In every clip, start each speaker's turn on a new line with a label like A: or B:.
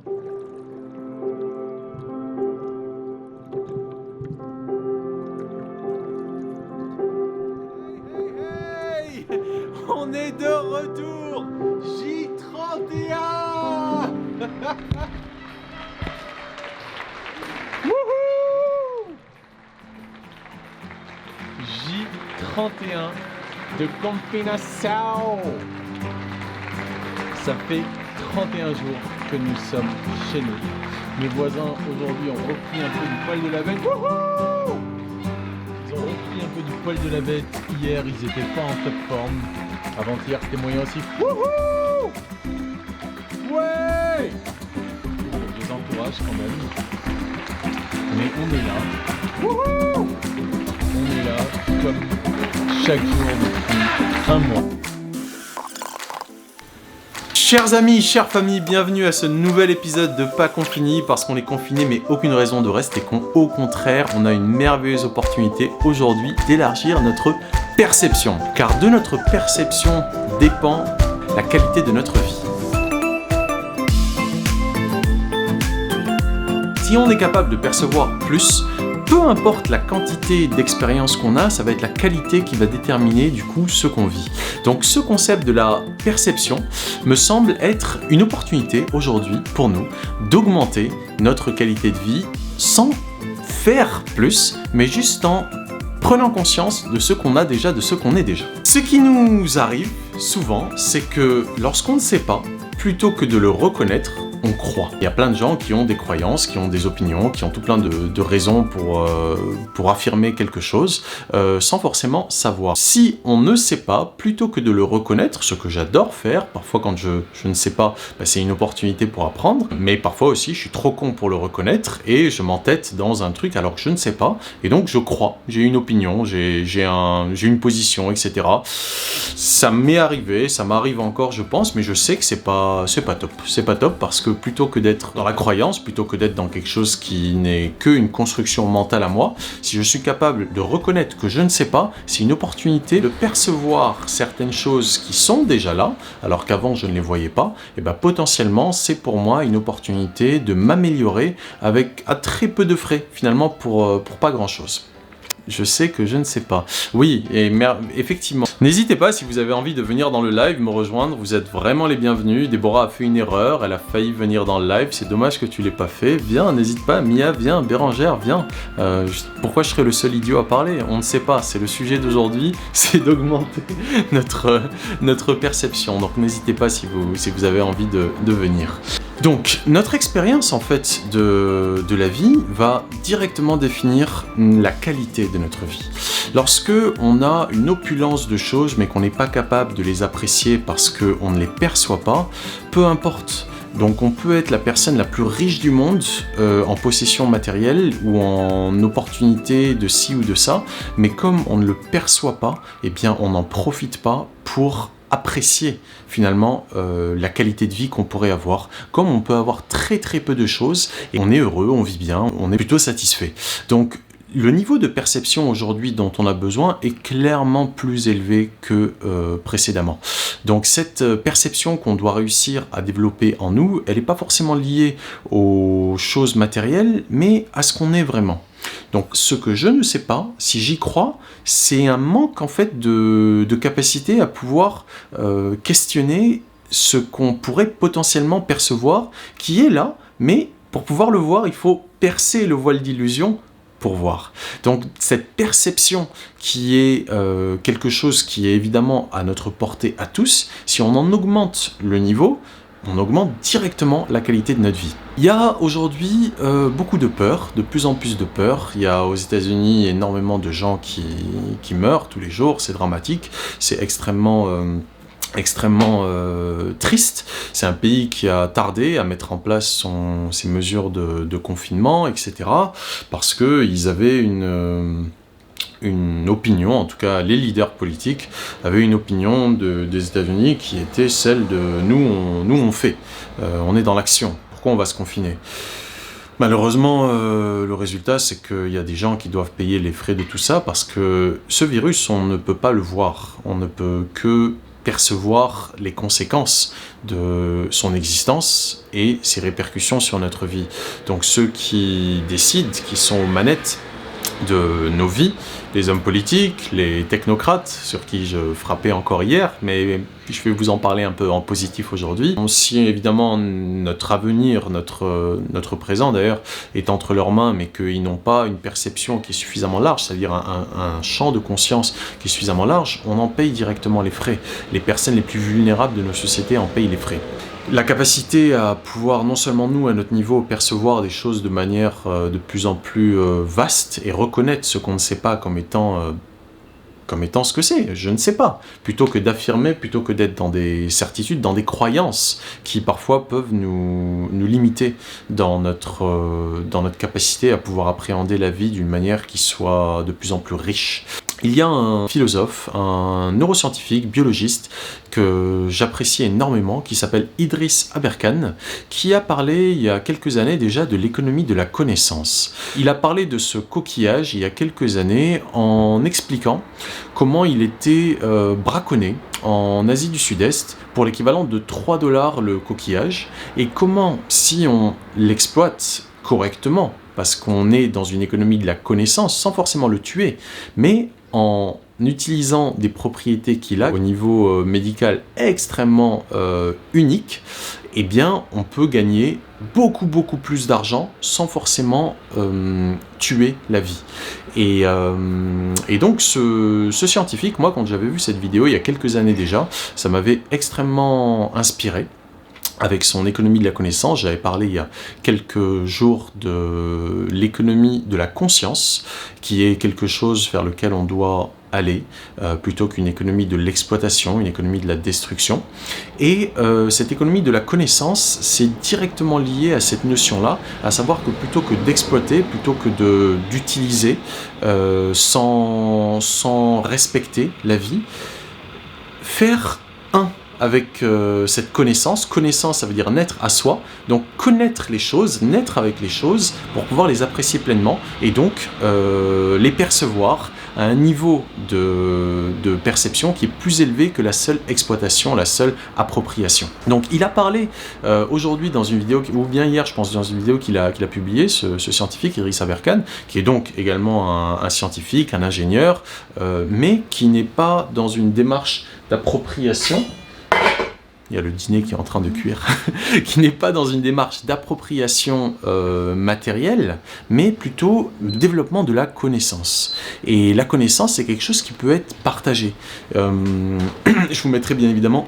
A: Hey, on est de retour. J31. Wouhou. J31 de Campinas-Sao. Ça fait 31 jours que nous sommes chez nous. Mes voisins aujourd'hui ont repris un peu du poil de la bête. Wouhou. Ils ont repris un peu du poil de la bête hier, ils étaient pas en top forme. Avant-hier c'était moyen aussi. Wouhou. Ouais. Des entourages quand même. Mais on est là. Wouhou. On est là comme chaque jour depuis un mois. Chers amis, chères familles, bienvenue à ce nouvel épisode de Pas Confiné, parce qu'on est confiné mais aucune raison de rester con. Au contraire, on a une merveilleuse opportunité aujourd'hui d'élargir notre perception. Car de notre perception dépend la qualité de notre vie. Si on est capable de percevoir plus, peu importe la quantité d'expérience qu'on a, ça va être la qualité qui va déterminer du coup ce qu'on vit. Donc ce concept de la perception me semble être une opportunité aujourd'hui pour nous d'augmenter notre qualité de vie sans faire plus, mais juste en prenant conscience de ce qu'on a déjà, de ce qu'on est déjà. Ce qui nous arrive souvent, c'est que lorsqu'on ne sait pas, plutôt que de le reconnaître, on croit. Il y a plein de gens qui ont des croyances, qui ont des opinions, qui ont tout plein de raisons pour affirmer quelque chose, sans forcément savoir. Si on ne sait pas, plutôt que de le reconnaître, ce que j'adore faire, parfois quand je ne sais pas, c'est une opportunité pour apprendre, mais parfois aussi je suis trop con pour le reconnaître et je m'entête dans un truc alors que je ne sais pas, et donc je crois, j'ai une opinion, j'ai une position, etc. Ça m'est arrivé, ça m'arrive encore je pense, mais je sais que c'est pas top. C'est pas top parce que plutôt que d'être dans la croyance, plutôt que d'être dans quelque chose qui n'est qu'une construction mentale à moi, si je suis capable de reconnaître que je ne sais pas, c'est une opportunité de percevoir certaines choses qui sont déjà là, alors qu'avant je ne les voyais pas, et potentiellement c'est pour moi une opportunité de m'améliorer à très peu de frais, finalement pour pas grand chose. Je sais que je ne sais pas. Oui, et effectivement. N'hésitez pas, si vous avez envie de venir dans le live, me rejoindre, vous êtes vraiment les bienvenus. Déborah a fait une erreur, elle a failli venir dans le live, c'est dommage que tu l'aies pas fait. Viens, n'hésite pas, Mia, viens, Bérangère, viens. Pourquoi je serais le seul idiot à parler ? On ne sait pas, c'est le sujet d'aujourd'hui, c'est d'augmenter notre perception. Donc n'hésitez pas si vous avez envie de venir. Donc, notre expérience en fait de la vie va directement définir la qualité de notre vie. Lorsque on a une opulence de choses mais qu'on n'est pas capable de les apprécier parce qu'on ne les perçoit pas, peu importe. Donc on peut être la personne la plus riche du monde en possession matérielle ou en opportunité de ci ou de ça, mais comme on ne le perçoit pas, eh bien on n'en profite pas pour apprécier finalement la qualité de vie qu'on pourrait avoir. Comme on peut avoir très très peu de choses et on est heureux, on vit bien, on est plutôt satisfait. Donc le niveau de perception aujourd'hui dont on a besoin est clairement plus élevé que précédemment. Donc cette perception qu'on doit réussir à développer en nous, elle n'est pas forcément liée aux choses matérielles, mais à ce qu'on est vraiment. Donc ce que je ne sais pas, si j'y crois, c'est un manque en fait de capacité à pouvoir questionner ce qu'on pourrait potentiellement percevoir, qui est là, mais pour pouvoir le voir, il faut percer le voile d'illusion pour voir. Donc cette perception qui est quelque chose qui est évidemment à notre portée à tous, si on en augmente le niveau, on augmente directement la qualité de notre vie. Il y a aujourd'hui beaucoup de peur, de plus en plus de peur. Il y a aux États-Unis énormément de gens qui meurent tous les jours, c'est dramatique, c'est extrêmement triste. C'est un pays qui a tardé à mettre en place ses mesures de confinement, etc. parce qu'ils avaient une opinion, en tout cas les leaders politiques avaient une opinion des États-Unis qui était celle de nous on fait, on est dans l'action, pourquoi on va se confiner ? Malheureusement, le résultat, c'est qu'il y a des gens qui doivent payer les frais de tout ça parce que ce virus, on ne peut pas le voir, on ne peut que percevoir les conséquences de son existence et ses répercussions sur notre vie. Donc ceux qui décident, qui sont aux manettes de nos vies, les hommes politiques, les technocrates, sur qui je frappais encore hier, mais je vais vous en parler un peu en positif aujourd'hui. Si évidemment notre avenir, notre présent d'ailleurs, est entre leurs mains, mais qu'ils n'ont pas une perception qui est suffisamment large, c'est-à-dire un champ de conscience qui est suffisamment large, on en paye directement les frais. Les personnes les plus vulnérables de nos sociétés en payent les frais. La capacité à pouvoir, non seulement nous, à notre niveau, percevoir des choses de manière de plus en plus vaste et reconnaître ce qu'on ne sait pas comme étant ce que c'est, je ne sais pas, plutôt que d'affirmer, plutôt que d'être dans des certitudes, dans des croyances qui parfois peuvent nous limiter dans notre capacité à pouvoir appréhender la vie d'une manière qui soit de plus en plus riche. Il y a un philosophe, un neuroscientifique, biologiste, que j'apprécie énormément, qui s'appelle Idriss Aberkan, qui a parlé il y a quelques années déjà de l'économie de la connaissance. Il a parlé de ce coquillage il y a quelques années en expliquant comment il était braconné en Asie du Sud-Est pour l'équivalent de 3 $ le coquillage, et comment, si on l'exploite correctement, parce qu'on est dans une économie de la connaissance, sans forcément le tuer, mais en utilisant des propriétés qu'il a au niveau médical extrêmement uniques, eh bien, on peut gagner beaucoup plus d'argent sans forcément tuer la vie. Et donc ce scientifique, moi quand j'avais vu cette vidéo il y a quelques années déjà, ça m'avait extrêmement inspiré. Avec son économie de la connaissance, j'avais parlé il y a quelques jours de l'économie de la conscience, qui est quelque chose vers lequel on doit aller, plutôt qu'une économie de l'exploitation, une économie de la destruction. Et cette économie de la connaissance, c'est directement lié à cette notion-là, à savoir que plutôt que d'exploiter, plutôt que d'utiliser sans respecter la vie, faire avec cette connaissance. Connaissance, ça veut dire naître à soi, donc connaître les choses, naître avec les choses pour pouvoir les apprécier pleinement et donc les percevoir à un niveau de perception qui est plus élevé que la seule exploitation, la seule appropriation. Donc il a parlé aujourd'hui dans une vidéo, ou bien hier je pense dans une vidéo qu'il a publiée, ce scientifique Idriss Aberkan, qui est donc également un scientifique, un ingénieur, mais qui n'est pas dans une démarche d'appropriation. Il y a le dîner qui est en train de cuire, qui n'est pas dans une démarche d'appropriation matérielle, mais plutôt le développement de la connaissance. Et la connaissance, c'est quelque chose qui peut être partagé. Je vous mettrai bien évidemment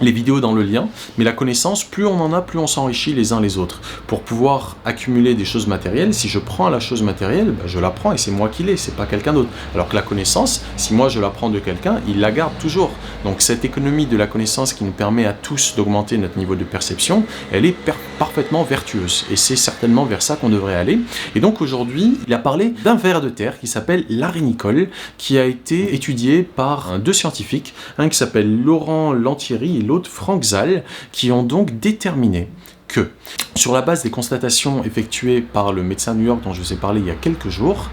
A: les vidéos dans le lien, mais la connaissance, plus on en a, plus on s'enrichit les uns les autres. Pour pouvoir accumuler des choses matérielles, si je prends la chose matérielle, je la prends et c'est moi qui l'ai, c'est pas quelqu'un d'autre. Alors que la connaissance, si moi je la prends de quelqu'un, il la garde toujours. Donc cette économie de la connaissance qui nous permet à tous d'augmenter notre niveau de perception, elle est parfaitement vertueuse. Et c'est certainement vers ça qu'on devrait aller. Et donc aujourd'hui, il a parlé d'un ver de terre qui s'appelle l'arénicole, qui a été étudié par deux scientifiques, un qui s'appelle Laurent Lantieri et l'autre Frank Zal, qui ont donc déterminé que, sur la base des constatations effectuées par le médecin de New York dont je vous ai parlé il y a quelques jours,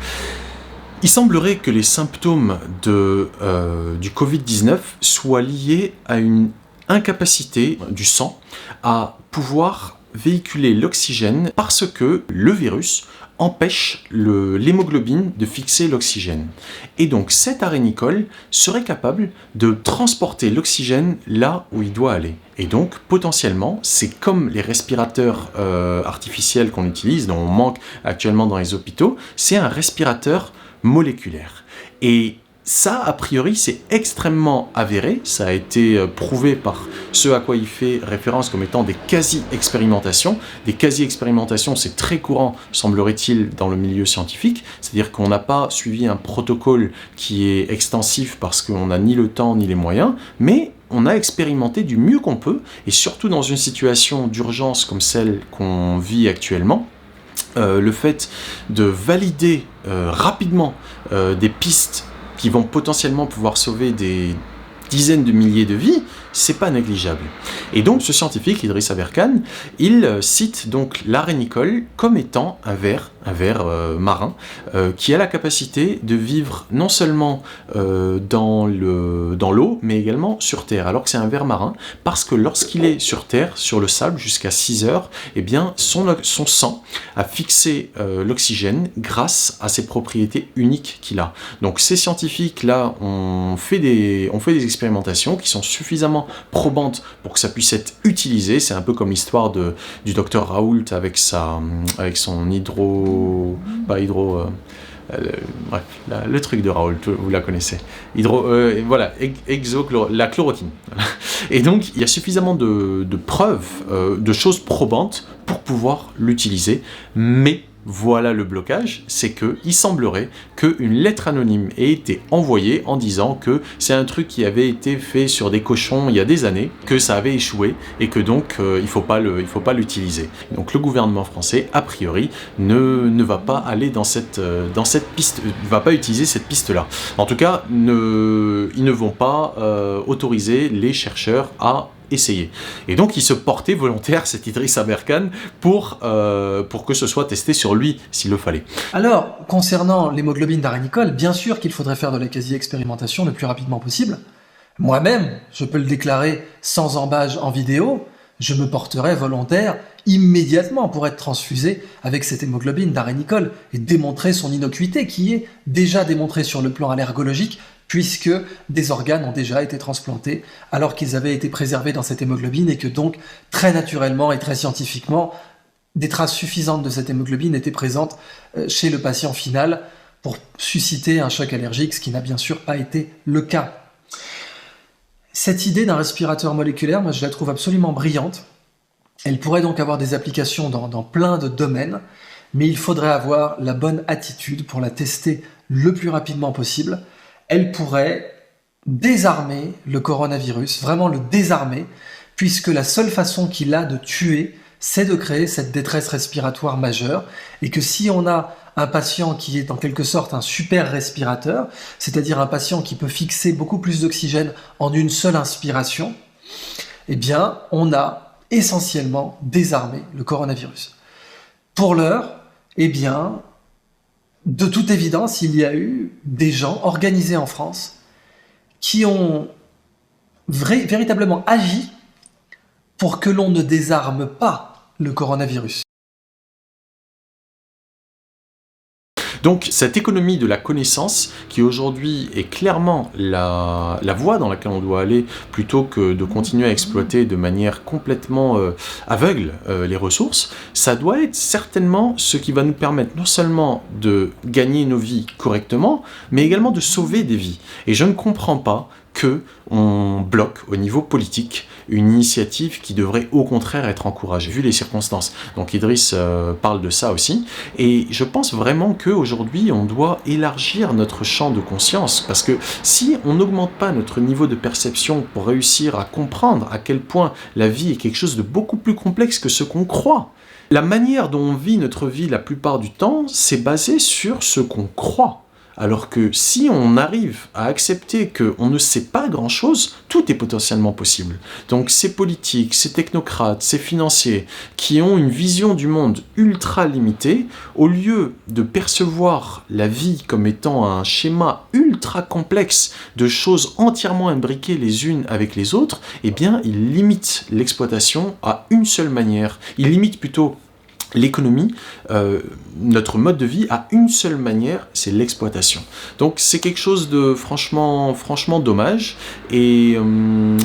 A: il semblerait que les symptômes du Covid-19 soient liés à une incapacité du sang à pouvoir véhiculer l'oxygène parce que le virus empêche l'hémoglobine de fixer l'oxygène. Et donc cet arénicole serait capable de transporter l'oxygène là où il doit aller. Et donc potentiellement, c'est comme les respirateurs artificiels qu'on utilise, dont on manque actuellement dans les hôpitaux, c'est un respirateur moléculaire. Et ça, a priori, c'est extrêmement avéré, ça a été prouvé par ce à quoi il fait référence comme étant des quasi-expérimentations. Des quasi-expérimentations, c'est très courant, semblerait-il, dans le milieu scientifique, c'est-à-dire qu'on n'a pas suivi un protocole qui est extensif parce qu'on n'a ni le temps ni les moyens, mais on a expérimenté du mieux qu'on peut, et surtout dans une situation d'urgence comme celle qu'on vit actuellement, le fait de valider rapidement des pistes qui vont potentiellement pouvoir sauver des dizaines de milliers de vies, c'est pas négligeable. Et donc ce scientifique, Idriss Aberkan, il cite donc l'arénicole comme étant un ver marin, qui a la capacité de vivre non seulement dans l'eau, mais également sur Terre, alors que c'est un ver marin, parce que lorsqu'il est sur Terre, sur le sable, jusqu'à 6 heures, eh bien, son sang a fixé l'oxygène grâce à ses propriétés uniques qu'il a. Donc ces scientifiques-là ont fait des expérimentations qui sont suffisamment probantes pour que ça puisse être utilisé. C'est un peu comme l'histoire du docteur Raoult avec son bref, le truc de Raoult, vous la connaissez. La chloroquine. Et donc, il y a suffisamment de preuves, de choses probantes pour pouvoir l'utiliser, mais voilà le blocage, c'est qu'il semblerait qu'une lettre anonyme ait été envoyée en disant que c'est un truc qui avait été fait sur des cochons il y a des années, que ça avait échoué et que donc il faut pas l'utiliser. Donc le gouvernement français, a priori, ne va pas aller dans cette piste, ne va pas utiliser cette piste-là. En tout cas, ils ne vont pas autoriser les chercheurs à essayer. Et donc il se portait volontaire, cet Idriss Aberkan, pour que ce soit testé sur lui, s'il le fallait.
B: Alors, concernant l'hémoglobine d'aranicole, bien sûr qu'il faudrait faire de la quasi-expérimentation le plus rapidement possible. Moi-même, je peux le déclarer sans embâche en vidéo, je me porterai volontaire immédiatement pour être transfusé avec cette hémoglobine d'aranicole et démontrer son innocuité, qui est déjà démontrée sur le plan allergologique, puisque des organes ont déjà été transplantés alors qu'ils avaient été préservés dans cette hémoglobine et que donc, très naturellement et très scientifiquement, des traces suffisantes de cette hémoglobine étaient présentes chez le patient final pour susciter un choc allergique, ce qui n'a bien sûr pas été le cas. Cette idée d'un respirateur moléculaire, moi je la trouve absolument brillante. Elle pourrait donc avoir des applications dans plein de domaines, mais il faudrait avoir la bonne attitude pour la tester le plus rapidement possible. Elle pourrait désarmer le coronavirus, vraiment le désarmer, puisque la seule façon qu'il a de tuer, c'est de créer cette détresse respiratoire majeure, et que si on a un patient qui est en quelque sorte un super respirateur, c'est-à-dire un patient qui peut fixer beaucoup plus d'oxygène en une seule inspiration, eh bien, on a essentiellement désarmé le coronavirus. Pour l'heure, eh bien, de toute évidence, il y a eu des gens organisés en France qui ont véritablement agi pour que l'on ne désarme pas le coronavirus.
A: Donc cette économie de la connaissance, qui aujourd'hui est clairement la voie dans laquelle on doit aller, plutôt que de continuer à exploiter de manière complètement aveugle les ressources, ça doit être certainement ce qui va nous permettre non seulement de gagner nos vies correctement, mais également de sauver des vies. Et je ne comprends pas qu'on bloque au niveau politique une initiative qui devrait au contraire être encouragée, vu les circonstances. Donc Idriss parle de ça aussi, et je pense vraiment qu'aujourd'hui on doit élargir notre champ de conscience, parce que si on n'augmente pas notre niveau de perception pour réussir à comprendre à quel point la vie est quelque chose de beaucoup plus complexe que ce qu'on croit, la manière dont on vit notre vie la plupart du temps, c'est basé sur ce qu'on croit. Alors que si on arrive à accepter qu'on ne sait pas grand-chose, tout est potentiellement possible. Donc ces politiques, ces technocrates, ces financiers qui ont une vision du monde ultra limitée, au lieu de percevoir la vie comme étant un schéma ultra complexe de choses entièrement imbriquées les unes avec les autres, eh bien ils limitent l'exploitation à une seule manière. Ils limitent plutôt l'économie, notre mode de vie à une seule manière, c'est l'exploitation. Donc c'est quelque chose de franchement dommage, et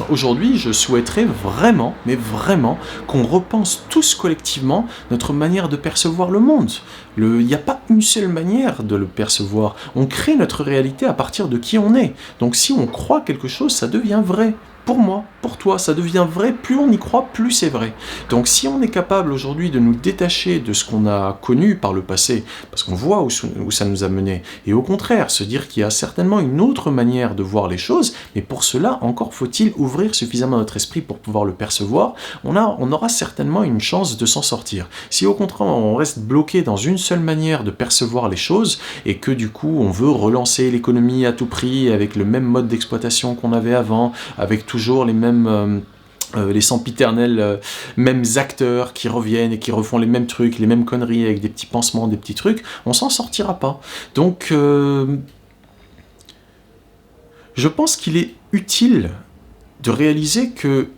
A: aujourd'hui je souhaiterais vraiment, mais vraiment, qu'on repense tous collectivement notre manière de percevoir le monde. Il n'y a pas une seule manière de le percevoir, on crée notre réalité à partir de qui on est. Donc si on croit quelque chose, ça devient vrai. Pour moi, pour toi, ça devient vrai, plus on y croit, plus c'est vrai. Donc si on est capable aujourd'hui de nous détacher de ce qu'on a connu par le passé, parce qu'on voit où ça nous a mené, et au contraire, se dire qu'il y a certainement une autre manière de voir les choses, mais pour cela, encore faut-il ouvrir suffisamment notre esprit pour pouvoir le percevoir, on aura certainement une chance de s'en sortir. Si au contraire, on reste bloqué dans une seule manière de percevoir les choses, et que du coup, on veut relancer l'économie à tout prix, avec le même mode d'exploitation qu'on avait avant, avec toujours les mêmes les sempiternels mêmes acteurs qui reviennent et qui refont les mêmes trucs, les mêmes conneries avec des petits pansements, des petits trucs, on s'en sortira pas. Donc, je pense qu'il est utile de réaliser que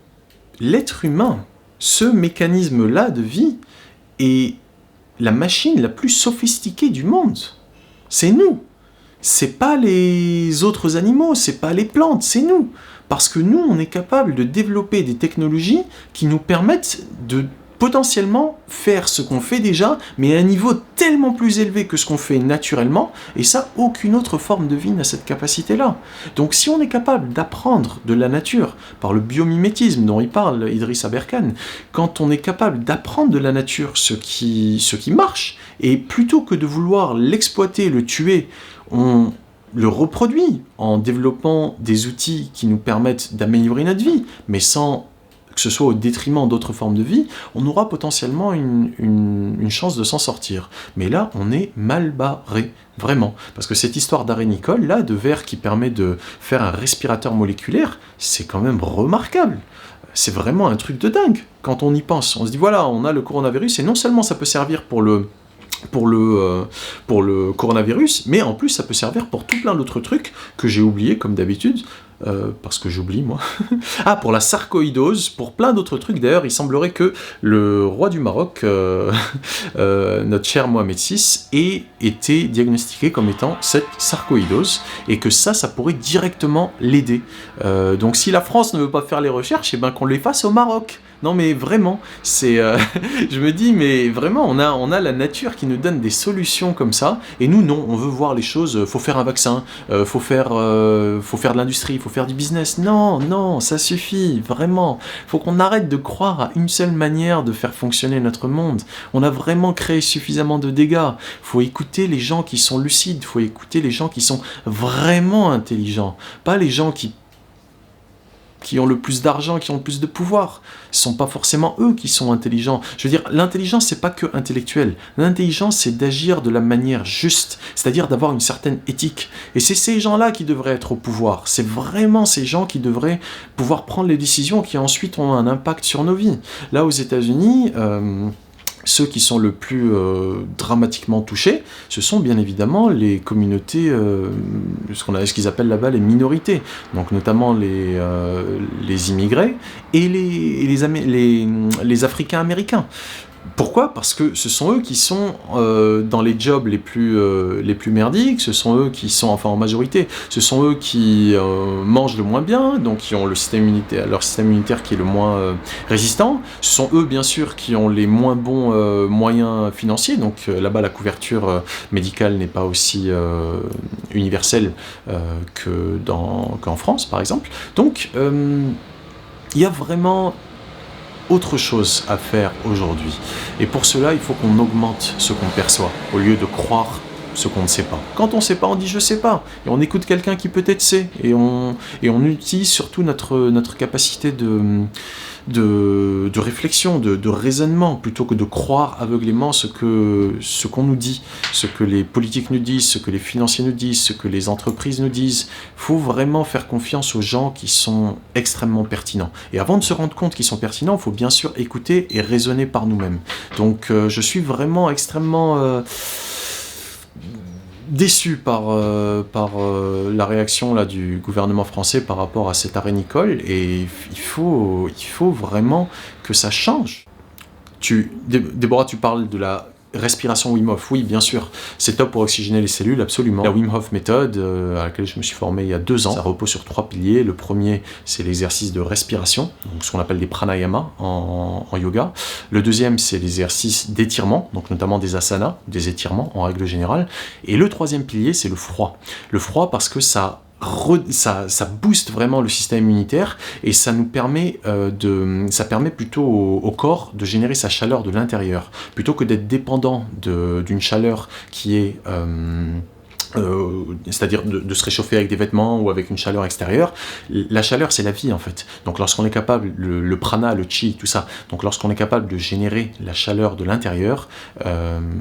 A: l'être humain, ce mécanisme-là de vie, est la machine la plus sophistiquée du monde. C'est nous. C'est pas les autres animaux, c'est pas les plantes, c'est nous. Parce que nous, on est capable de développer des technologies qui nous permettent de potentiellement faire ce qu'on fait déjà, mais à un niveau tellement plus élevé que ce qu'on fait naturellement, et ça, aucune autre forme de vie n'a cette capacité-là. Donc si on est capable d'apprendre de la nature, par le biomimétisme dont il parle Idriss Aberkan, quand on est capable d'apprendre de la nature ce qui marche, et plutôt que de vouloir l'exploiter, le tuer, on le reproduit en développant des outils qui nous permettent d'améliorer notre vie, mais sans que ce soit au détriment d'autres formes de vie, on aura potentiellement une chance de s'en sortir. Mais là, on est mal barré, vraiment. Parce que cette histoire d'arénicole, là, de verre qui permet de faire un respirateur moléculaire, c'est quand même remarquable. C'est vraiment un truc de dingue. Quand on y pense, on se dit, voilà, on a le coronavirus, et non seulement ça peut servir pour le coronavirus, mais en plus ça peut servir pour tout plein d'autres trucs que j'ai oubliés comme d'habitude, parce que j'oublie moi. Ah, pour la sarcoïdose, pour plein d'autres trucs. D'ailleurs, il semblerait que le roi du Maroc, notre cher Mohamed VI, ait été diagnostiqué comme étant cette sarcoïdose, et que ça pourrait directement l'aider. Donc si la France ne veut pas faire les recherches, eh ben qu'on les fasse au Maroc. Non mais vraiment, c'est, je me dis, mais vraiment, on a la nature qui nous donne des solutions comme ça, et nous non, on veut voir les choses, faut faire un vaccin, faut faire de l'industrie, faut faire du business. Non, ça suffit, vraiment. Faut qu'on arrête de croire à une seule manière de faire fonctionner notre monde. On a vraiment créé suffisamment de dégâts. Faut écouter les gens qui sont lucides, faut écouter les gens qui sont vraiment intelligents, pas les gens qui ont le plus d'argent, qui ont le plus de pouvoir. Ce sont pas forcément eux qui sont intelligents. Je veux dire, l'intelligence, c'est pas que intellectuel. L'intelligence, c'est d'agir de la manière juste, c'est-à-dire d'avoir une certaine éthique. Et c'est ces gens-là qui devraient être au pouvoir. C'est vraiment ces gens qui devraient pouvoir prendre les décisions qui ensuite ont un impact sur nos vies. Là, aux États-Unis, ceux qui sont le plus dramatiquement touchés, ce sont bien évidemment les communautés, ce qu'ils appellent là-bas les minorités, donc notamment les immigrés et les Africains américains. Pourquoi ? Parce que ce sont eux qui sont dans les jobs les plus merdiques, ce sont eux qui sont, enfin en majorité, ce sont eux qui mangent le moins bien, donc qui ont leur système immunitaire qui est le moins résistant, ce sont eux bien sûr qui ont les moins bons moyens financiers, donc là-bas la couverture médicale n'est pas aussi universelle qu'en France par exemple, donc il y a vraiment autre chose à faire aujourd'hui. Et pour cela, il faut qu'on augmente ce qu'on perçoit, au lieu de croire ce qu'on ne sait pas. Quand on ne sait pas, on dit « je sais pas ». Et on écoute quelqu'un qui peut-être sait. Et on utilise surtout notre capacité de réflexion, de raisonnement, plutôt que de croire aveuglément ce qu'on nous dit, ce que les politiques nous disent, ce que les financiers nous disent, ce que les entreprises nous disent. Il faut vraiment faire confiance aux gens qui sont extrêmement pertinents. Et avant de se rendre compte qu'ils sont pertinents, il faut bien sûr écouter et raisonner par nous-mêmes. Donc je suis vraiment extrêmement déçu par la réaction là, du gouvernement français par rapport à cet arénicole, et il faut vraiment que ça change. Déborah, tu parles de la respiration Wim Hof, oui bien sûr, c'est top pour oxygéner les cellules, absolument. La Wim Hof méthode, à laquelle je me suis formé il y a 2 ans, ça repose sur 3 piliers. Le premier, c'est l'exercice de respiration, donc ce qu'on appelle des pranayama en yoga. Le deuxième, c'est l'exercice d'étirement, donc notamment des asanas, des étirements en règle générale. Et le troisième pilier, c'est le froid. Le froid parce que ça booste vraiment le système immunitaire, et ça nous permet ça permet plutôt au corps de générer sa chaleur de l'intérieur, plutôt que d'être dépendant d'une chaleur qui est c'est-à-dire de se réchauffer avec des vêtements ou avec une chaleur extérieure. La chaleur, c'est la vie en fait. Donc lorsqu'on est capable, le prana, le chi, tout ça, donc lorsqu'on est capable de générer la chaleur de l'intérieur,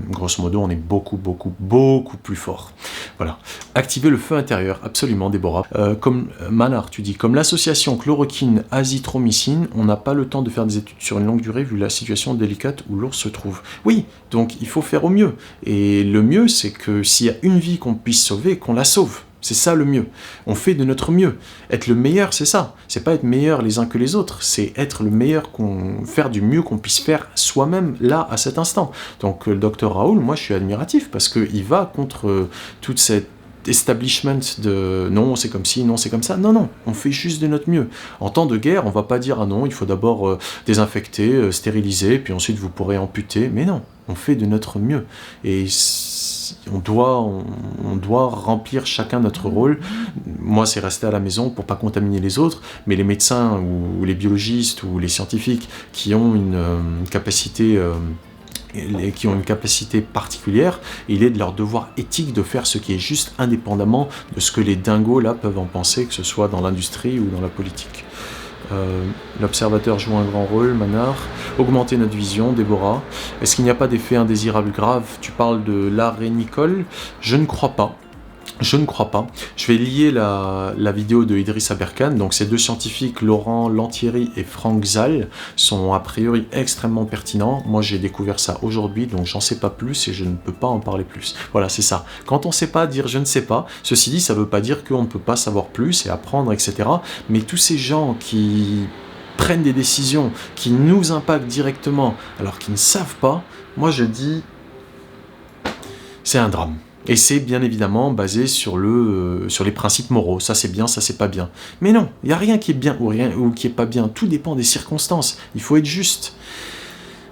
A: grosso modo, on est beaucoup plus fort. Voilà. Activer le feu intérieur, absolument, Déborah. Comme Manar, tu dis, comme l'association chloroquine-azithromycine, on n'a pas le temps de faire des études sur une longue durée vu la situation délicate où l'ours se trouve. Oui, donc il faut faire au mieux. Et le mieux, c'est que s'il y a une vie qu'on puisse sauver, qu'on la sauve. C'est ça le mieux. On fait de notre mieux. Être le meilleur, c'est ça. C'est pas être meilleur les uns que les autres. C'est être le meilleur, faire du mieux qu'on puisse faire soi-même là, à cet instant. Donc le docteur Raoul, moi je suis admiratif parce qu'il va contre toute cette establishment de non c'est comme ci, non c'est comme ça, non, on fait juste de notre mieux. En temps de guerre, on va pas dire ah non, il faut d'abord désinfecter, stériliser, puis ensuite vous pourrez amputer, mais non, on fait de notre mieux. Et on doit remplir chacun notre rôle. Moi, c'est rester à la maison pour pas contaminer les autres, mais les médecins ou les biologistes ou les scientifiques qui ont une capacité particulière, il est de leur devoir éthique de faire ce qui est juste indépendamment de ce que les dingos là peuvent en penser, que ce soit dans l'industrie ou dans la politique. L'observateur joue un grand rôle, Manar. Augmenter notre vision, Déborah. Est-ce qu'il n'y a pas d'effet indésirable grave? Tu parles de l'arénicole? Je ne crois pas. Je vais lier la vidéo de Idriss Aberkan. Donc ces deux scientifiques, Laurent Lantieri et Franck Zal, sont a priori extrêmement pertinents. Moi j'ai découvert ça aujourd'hui, donc j'en sais pas plus et je ne peux pas en parler plus. Voilà, c'est ça. Quand on sait pas dire je ne sais pas, ceci dit, ça veut pas dire qu'on ne peut pas savoir plus et apprendre, etc. Mais tous ces gens qui prennent des décisions qui nous impactent directement alors qu'ils ne savent pas, moi je dis c'est un drame. Et c'est bien évidemment basé sur les principes moraux. Ça c'est bien, ça c'est pas bien. Mais non, il n'y a rien qui est bien ou qui est pas bien. Tout dépend des circonstances. Il faut être juste.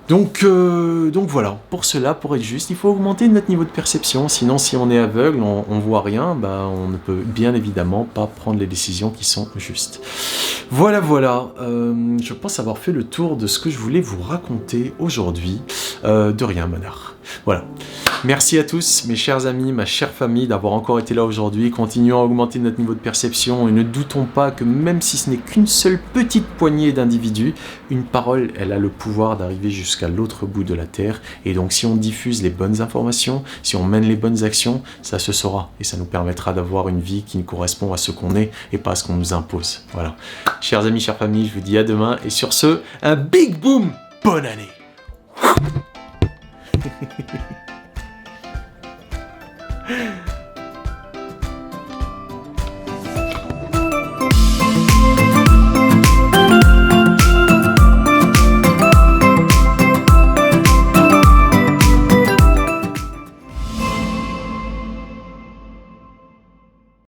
A: Donc voilà, pour cela, pour être juste, il faut augmenter notre niveau de perception. Sinon, si on est aveugle, on voit rien, on ne peut bien évidemment pas prendre les décisions qui sont justes. Voilà. Je pense avoir fait le tour de ce que je voulais vous raconter aujourd'hui. De rien, Manar. Voilà. Merci à tous, mes chers amis, ma chère famille, d'avoir encore été là aujourd'hui. Continuons à augmenter notre niveau de perception et ne doutons pas que même si ce n'est qu'une seule petite poignée d'individus, une parole, elle a le pouvoir d'arriver jusqu'à l'autre bout de la terre. Et donc si on diffuse les bonnes informations, si on mène les bonnes actions, ça se saura. Et ça nous permettra d'avoir une vie qui nous correspond à ce qu'on est et pas à ce qu'on nous impose. Voilà. Chers amis, chères familles, je vous dis à demain. Et sur ce, un big boom, bonne année.